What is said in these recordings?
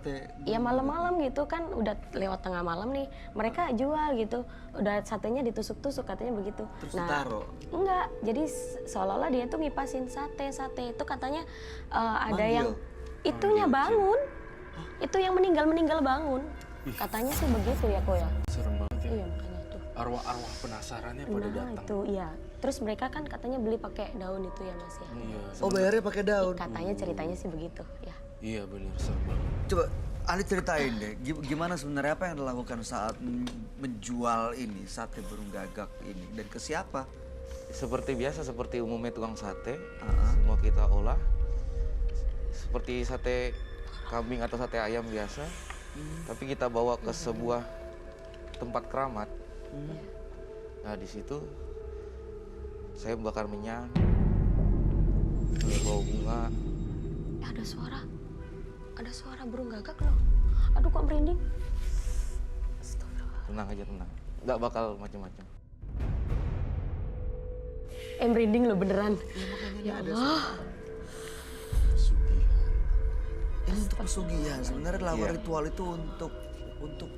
sate? Ya malam-malam gitu kan, udah lewat tengah malam nih, mereka jual gitu, udah satenya ditusuk-tusuk katanya begitu. Terus ditaruh? Enggak, jadi seolah-olah dia tuh ngipasin sate itu katanya ada Manggil? yang itunya bangun, itu yang meninggal bangun, katanya sih begitu ya Ko ya. Serem banget ya. Iya makanya tuh. Arwah-arwah penasarannya pada Nah datang. itu iya, terus mereka kan katanya beli pakai daun itu ya Mas ya. Iya, Oh bayarnya pakai daun? Katanya ceritanya sih begitu ya. iya bener, serem banget. Coba Ali ceritain deh, gimana sebenarnya apa yang dilakukan saat menjual ini sate burung gagak ini dan ke siapa? Seperti biasa, seperti umumnya tukang sate, semua kita olah. Seperti sate kambing atau sate ayam biasa, tapi kita bawa ke sebuah tempat keramat. Nah di situ saya bakar minyak, saya bawa bunga. Ada suara burung gagak loh. Aduh kok merinding. Astagfirullah. Tenang aja, tenang. Nggak bakal macam-macam. Merinding loh beneran. Ya ada Pesugihan. ini untuk pesugihan. Sebenarnya dilakukan ritual itu untuk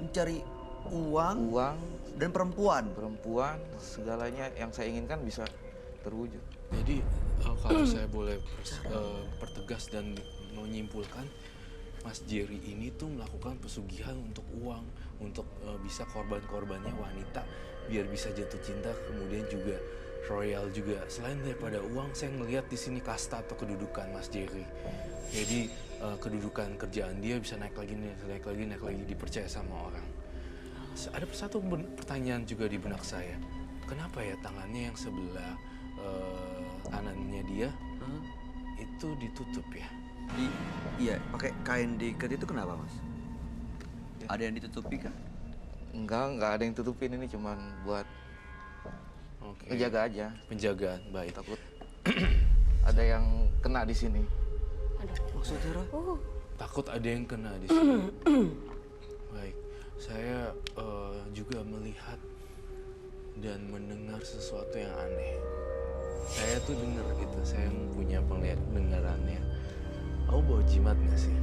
mencari uang Uang, dan perempuan. perempuan, segalanya yang saya inginkan bisa terwujud. Jadi kalau saya boleh pertegas dan menyimpulkan, Mas Jerry ini tuh melakukan pesugihan untuk uang, untuk bisa korban-korbannya wanita biar bisa jatuh cinta, kemudian juga royal juga. Selain daripada uang, saya melihat di sini kasta atau kedudukan Mas Jerry. Jadi kedudukan kerjaan dia bisa naik lagi, dipercaya sama orang. Ada satu pertanyaan juga di benak saya. Kenapa ya tangannya yang sebelah kanannya dia itu ditutup ya? Iya, pakai kain diikat itu kenapa mas? Ada yang ditutupi kah? Enggak ada yang tutupin, ini cuman buat Oke. ngejaga aja. Penjagaan, baik. Takut ada yang kena di sini. Maksudnya Roh? Takut ada yang kena di sini. Baik, saya juga melihat dan mendengar sesuatu yang aneh. Saya tuh dengar gitu, saya punya pendengarannya. Kamu bawa jimat nggak sih?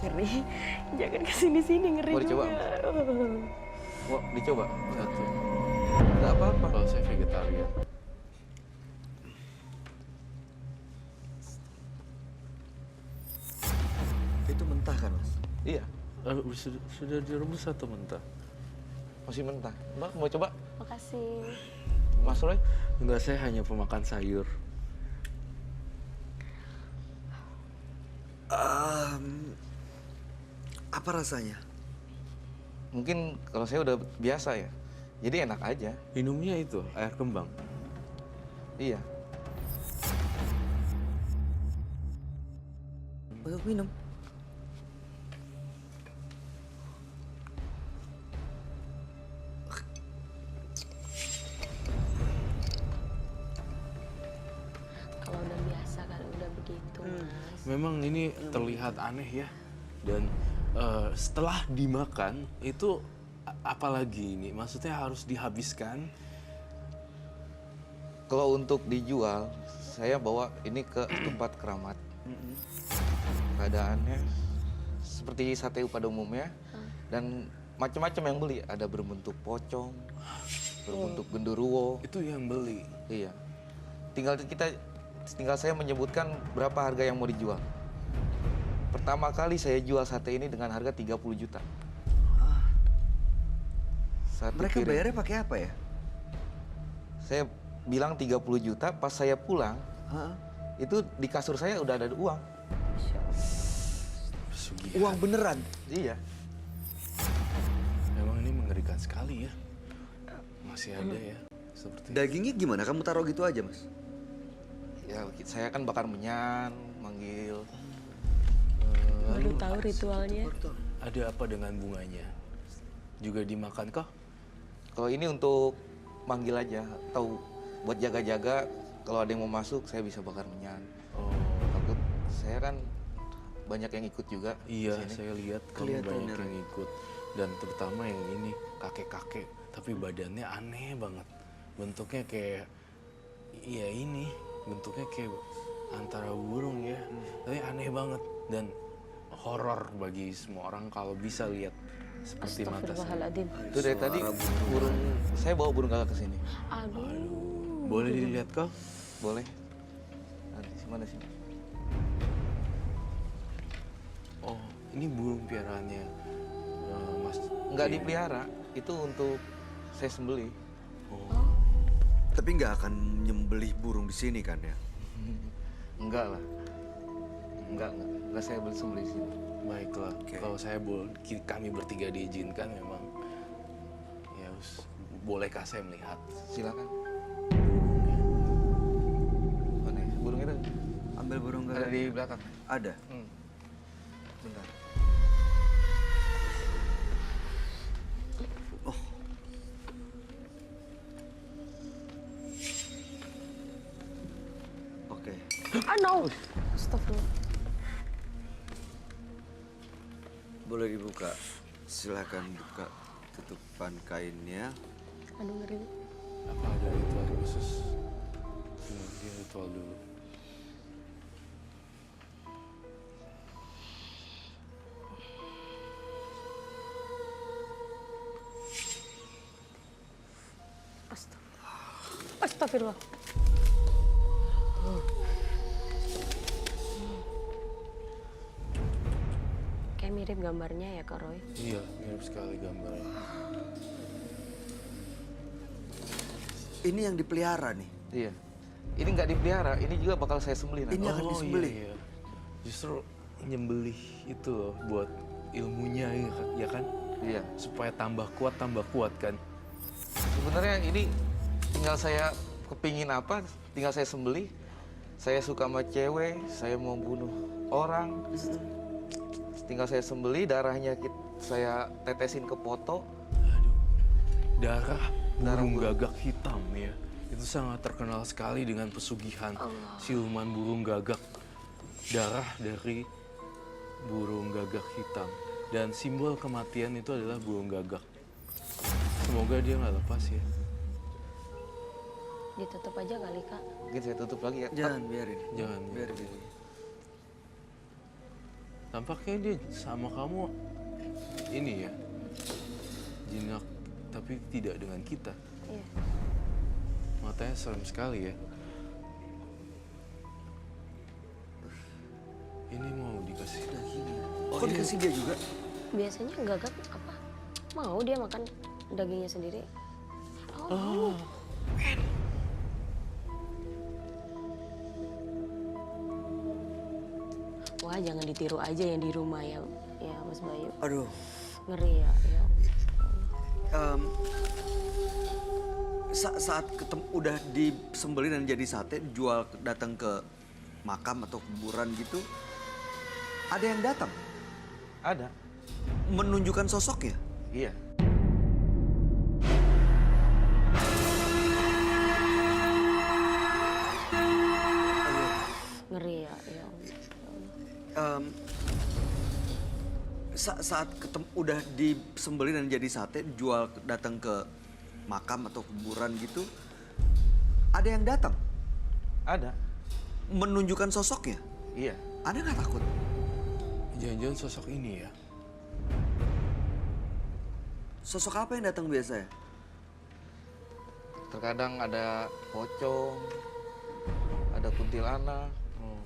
Ngeri, jangan kesini-sini ngeri Mau dicoba? juga. Mau dicoba? Satu. Nggak apa-apa. Kalau saya vegetarian. Itu mentah kan mas? Iya, Sudah direbus atau mentah? masih mentah. Mbak mau coba? Makasih. Mas Roy? Enggak, saya hanya pemakan sayur. Apa rasanya? Mungkin kalau saya udah biasa ya, jadi enak aja. Minumnya itu air kembang. Iya. Untuk minum? Kalau udah biasa kan udah begitu Mas. Memang ini terlihat aneh ya. Dan setelah dimakan itu apalagi ini? Maksudnya harus dihabiskan. Kalau untuk dijual, saya bawa ini ke tempat keramat. Keadaannya seperti sate pada umumnya, dan macam-macam yang beli. Ada berbentuk pocong, berbentuk genderuwo. Itu yang beli. Iya. Tinggal saya menyebutkan berapa harga yang mau dijual. Pertama kali saya jual sate ini dengan harga 30 juta. Sate Mereka piring. bayarnya pakai apa ya? Saya bilang 30 juta, pas saya pulang, itu di kasur saya udah ada uang. Pesugihan. Uang beneran? Iya. Memang ini mengerikan sekali ya. Masih ada ya. Seperti Dagingnya gimana? Kamu taruh gitu aja mas? Ya, saya kan bakar menyan, manggil. Baru tahu ritualnya. Ada apa dengan bunganya? Juga dimakan kah? Kalau ini untuk manggil aja, atau buat jaga-jaga kalau ada yang mau masuk saya bisa bakar menyan. Oh, Takut saya kan banyak yang ikut juga. iya, di sini. saya lihat kamu Kelihatan banyak ya, yang ikut. Dan terutama yang ini, kakek-kakek. Tapi badannya aneh banget. Bentuknya kayak, iya ini, bentuknya kayak antara burung ya. Tapi aneh banget. Dan horor bagi semua orang kalau bisa lihat seperti mata saya. Astagfirullahaladzim. Itu dari tadi burung, saya bawa burung gagak ke sini. Aduh. Boleh dilihat kah? Boleh? Nanti mana sih? Oh, ini burung piaraannya Mas. Nggak dipelihara, itu untuk saya sembelih. Tapi nggak akan nyembelih burung di sini kan ya? Enggak lah. Enggak saya beli sembelih sini. Baiklah, kalau saya kami bertiga diizinkan memang ya bolehkah saya melihat Silakan. Mana ya? Burung itu Ambil burung ada gagak. di belakang. Ada. Bentar. Oke. Ah no. Astagfirullah. Boleh dibuka. Silakan buka tutupan kainnya. Aduh ngeri. apa ada ritual khusus. Dia ritual dulu. Astagfirullah. Kayak mirip gambarnya ya Kak Roy. Iya, mirip sekali gambarnya. Ini yang dipelihara nih. Iya. Ini nggak dipelihara, ini juga bakal saya sembelih nanti. Ini akan disembelih. Iya. Justru nyembelih itu loh buat ilmunya ya kan? Iya. Supaya tambah kuat kan? Sebenarnya ini tinggal saya kepingin apa, tinggal saya sembelih. Saya suka sama cewek, saya mau bunuh orang. Tinggal saya sembelih, darahnya saya tetesin ke poto. Aduh, darah Darah burung burung. gagak hitam ya. Itu sangat terkenal sekali dengan pesugihan siluman burung gagak. Darah dari burung gagak hitam. Dan simbol kematian itu adalah burung gagak. Semoga dia nggak lepas ya. Ditutup aja kali Kak. Mungkin saya tutup lagi ya. Jangan biarin. Jangan. Biarin ini. Tampaknya dia sama kamu ini ya. Jinak tapi tidak dengan kita. Iya. Matanya serem sekali ya. Ini mau dikasih daging. Kok dikasih dia juga? Biasanya gagak apa? Mau dia makan dagingnya sendiri. Oh, Wah, jangan ditiru aja yang di rumah ya, ya Mas Bayu. Aduh. Ngeri ya. Ya. Em, saat ketemu udah disembelih dan jadi sate, jual datang ke makam atau kuburan gitu, ada yang datang Ada. menunjukkan sosoknya. Iya. Ngeri ya. Ya. Em, saat ketemu udah disembelih dan jadi sate, jual datang ke makam atau kuburan gitu, ada yang datang Ada. menunjukkan sosoknya. Iya. Anda nggak takut? jangan-jangan sosok ini ya. Sosok apa yang datang biasanya? Terkadang ada pocong, ada kuntilanak,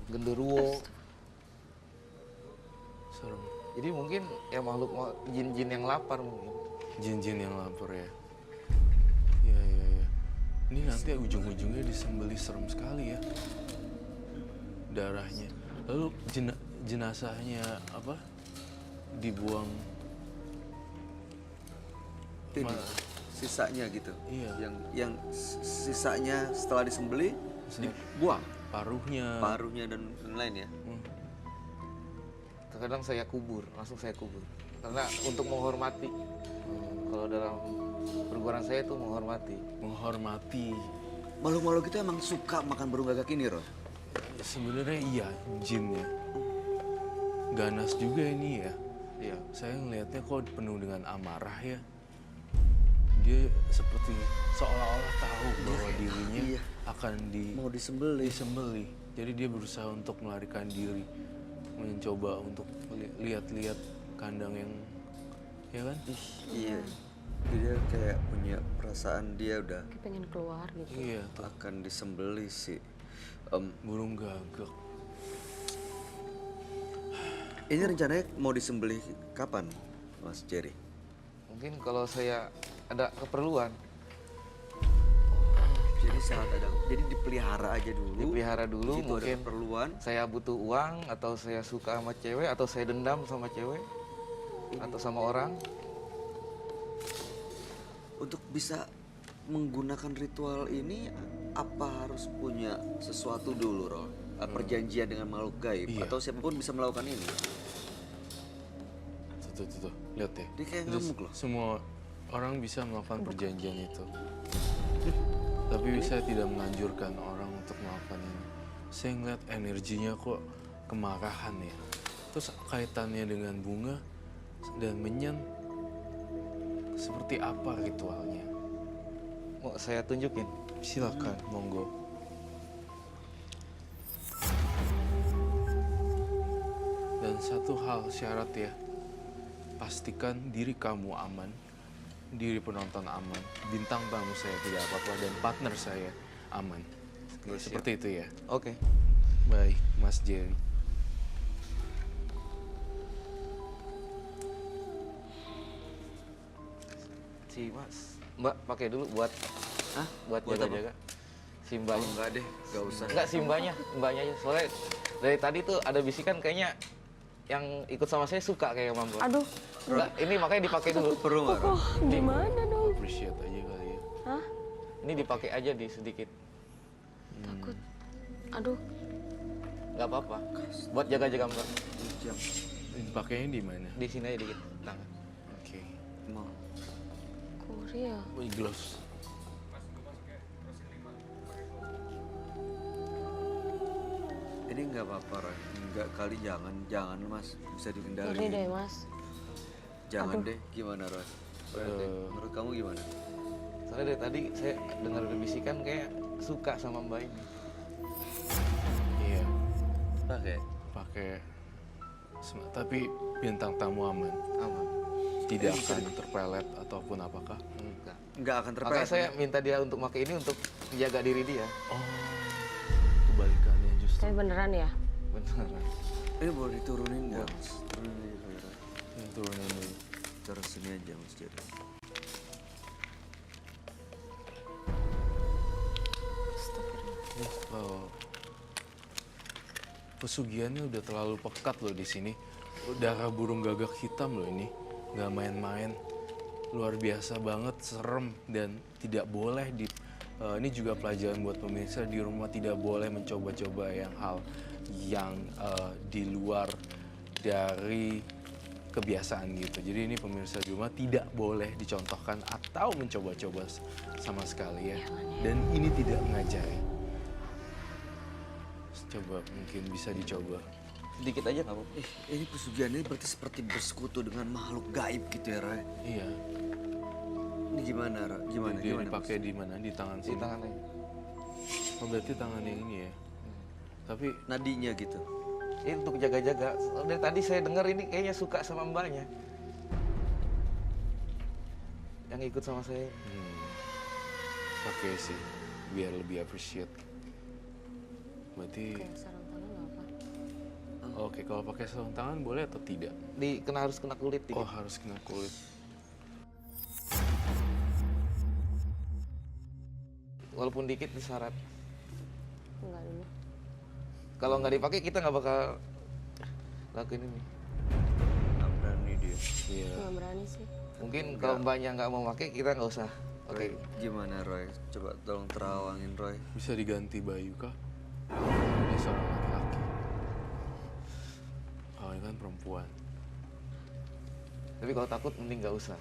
genderuwo. Serem. Jadi mungkin ya makhluk jin-jin yang lapar mungkin. Jin-jin yang lapar ya. Iya, iya, iya. Ini nanti ujung-ujungnya disembelih serem sekali ya. Darahnya. Lalu jenazahnya apa? Dibuang. Ini Ma- sisanya gitu. Iya. Yang sisanya setelah disembelih dibuang Paruhnya. paruhnya dan lain ya. Terkadang saya kubur, langsung saya kubur. Karena untuk menghormati. Kalau dalam perguruan saya itu menghormati. Menghormati. Makhluk-makhluk itu emang suka makan burung gagak ini, Roy? Sebenarnya iya, jinnya. Ganas juga ini ya. Iya. Saya ngelihatnya kok penuh dengan amarah ya. Dia seperti seolah-olah tahu bahwa dirinya iya. akan Mau disembelih. disembelih. Jadi dia berusaha untuk melarikan diri, mencoba untuk lihat-lihat kandang yang, ya kan? Iya. Dia kayak punya perasaan dia udah Kayak pengen keluar gitu. Iya, tuh. akan disembelih sih. Burung gagak. Ini rencananya mau disembelih kapan, Mas Jerry? Mungkin kalau saya ada keperluan, Jadi saat ada, jadi dipelihara aja dulu. dipelihara dulu, Begitu ada mungkin keperluan. saya butuh uang, atau saya suka sama cewek, atau saya dendam sama cewek, atau sama orang. Untuk bisa menggunakan ritual ini, apa harus punya sesuatu dulu, Roy? Perjanjian dengan makhluk gaib Iya. atau siapapun bisa melakukan ini? Tuh. Lihat ya. Dia kayak Itu ngamuk loh. Semua orang bisa melakukan perjanjian itu. Tapi saya tidak menganjurkan orang untuk melakukan ini. Saya ngeliat energinya kok kemarahan ya. Terus kaitannya dengan bunga dan menyan, seperti apa ritualnya? Mau saya tunjukin? Silakan, monggo. Dan satu hal syarat ya, pastikan diri kamu aman, diri penonton aman, bintang tamu saya tidak apa-apa, dan partner saya aman. Seperti itu ya. Oke. Baik, Mas Jerry. Si Mas, Mbak pakai dulu buat Hah? buat Buat apa? jaga-jaga. Si Mbaknya. Enggak deh, enggak usah. Enggak, si Mbaknya aja. Soalnya dari tadi tuh ada bisikan kayaknya yang ikut sama saya suka kayak Mambo. Aduh, Enggak, ini makanya dipakai dulu. Perlu nggak, Roy? oh gimana dong? Appreciate aja kali ya. Hah? Ini dipakai aja di sedikit. Takut. Aduh, Enggak apa-apa. Buat jaga-jaga Mbak. Jam. Pakainya di mana? Di sini aja dikit tangan. Oke. Mau. Korea. Gloves. Ini nggak apa-apa, Roy. Enggak kali jangan Mas, bisa dihindari. Ngeri deh mas. Jangan deh, gimana Roy? Menurut kamu gimana? Soalnya dari tadi saya dengar ada bisikan kayak suka sama Mbak ini. Iya. Pakai. Pakai. Tapi bintang tamu aman. Aman. Tidak akan terpelet ataupun apakah? Enggak. Nggak akan terpelet. Makanya saya minta dia untuk pakai ini untuk menjaga diri dia. Oh, kebalikannya justru. Tapi beneran ya? Beneran. Ini boleh diturunin nggak, Mas? Turunin aja, Roy. Yang turunin dulu. Taruh sini aja, Mas Jerry. Oh. Pesugihannya udah terlalu pekat loh di sini. Darah burung gagak hitam loh ini, nggak main-main. Luar biasa banget, serem dan tidak boleh di. Ini juga pelajaran buat pemirsa di rumah, tidak boleh mencoba-coba hal yang di luar dari kebiasaan gitu. Jadi ini pemirsa di rumah tidak boleh dicontohkan atau mencoba-coba sama sekali ya. Dan ini tidak mengajari. Coba mungkin bisa dicoba. Sedikit aja nggak apa-apa. Ini pesugihan ini berarti seperti bersekutu dengan makhluk gaib gitu ya, Roy? Iya. Ini gimana, Roy? Gimana? Dia Gimana, dipakai di mana? Di tangan Di sini. tangan aja. Oh, berarti tangan yang ini ya. Tapi Mas? Nadinya gitu. Ini untuk jaga-jaga. Dari tadi saya dengar ini kayaknya suka sama Mbaknya. Yang ikut sama saya. pakai sih biar lebih appreciate. Berarti Kayak sarung tangan nggak apa? oke, kalau pakai sarung tangan boleh atau tidak? Harus kena kulit dikit. Oh, harus kena kulit. Walaupun dikit itu syarat. Enggak dulu. Kalau nggak dipakai kita nggak bakal lakuin ini. Nggak berani dia. Iya. Nggak berani sih. Mungkin kalau Mbaknya nggak mau pakai kita nggak usah. Roy, gimana Roy? Coba tolong terawangin Roy. Bisa diganti Bayu kah? Dia seorang laki-laki. Kalau kebanyakan perempuan. Tapi kalau takut mending nggak usah.